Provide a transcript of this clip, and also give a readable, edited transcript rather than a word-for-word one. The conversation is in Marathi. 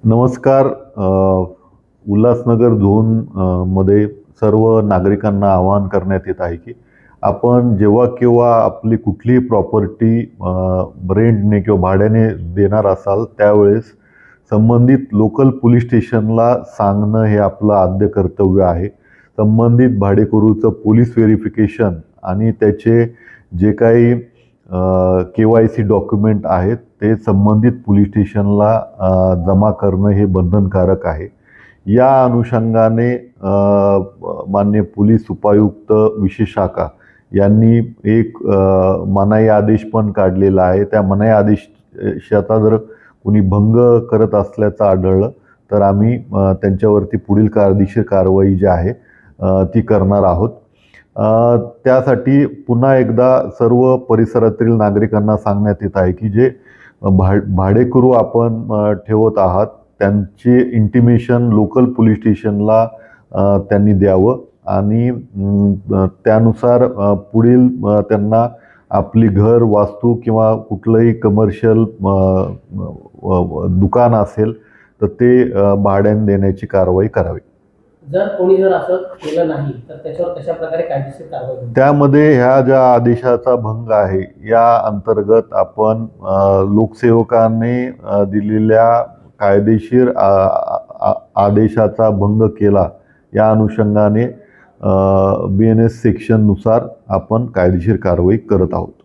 नमस्कार. उल्हासनगर झोन मध्ये सर्व नागरिकांना आवाहन करण्यात येत आहे की आपण जेव्हा केव्हा आपली कुठलीही प्रॉपर्टी रेंटने किंवा भाड्याने देणार असाल त्यावेळेस संबंधित लोकल पोलीस स्टेशनला सांगणं हे आपलं आद्य कर्तव्य आहे. संबंधित भाडेकरूचं पोलीस व्हेरिफिकेशन आणि त्याचे जे काही KYC डॉक्युमेंट आहेत ते संबंधित पोलीस स्टेशनला जमा करणं हे बंधनकारक आहे. या अनुषंगाने माननीय पोलीस उपायुक्त विशेष शाखा यांनी एक मनाई आदेश पण काढलेला आहे. त्या मनाई आदेशाचा जर कोणी भंग करत असल्याचं आढळलं तर आम्ही त्यांच्यावरती पुढील कायदेशीर कारवाई जी आहे ती करणार आहोत. त्यासाठी पुन्हा एकदा सर्व परिसरातील नागरिकांना सांगण्यात येत आहे की जे भाडेकरू आपण ठेवत आहात त्यांचे इंटिमेशन लोकल पोलीस स्टेशनला त्यांनी द्यावं आणि त्यानुसार पुढील त्यांना आपली घर वास्तू किंवा कुठलंही कमर्शियल दुकान असेल तर ते भाड्याने देण्याची कारवाई करावी. जर कोणी असं केलं नाही तर त्याच्यावर कशा प्रकारे कायदेशीर कारवाई होईल? त्यामध्ये ह्या ज्या आदेशाचा भंग आहे या अंतर्गत आपण लोकसेवकाने दिलेल्या कायदेशीर आदेशाचा भंग केला या अनुषंगाने BNS सेक्शननुसार आपण कायदेशीर कारवाई करत आहोत.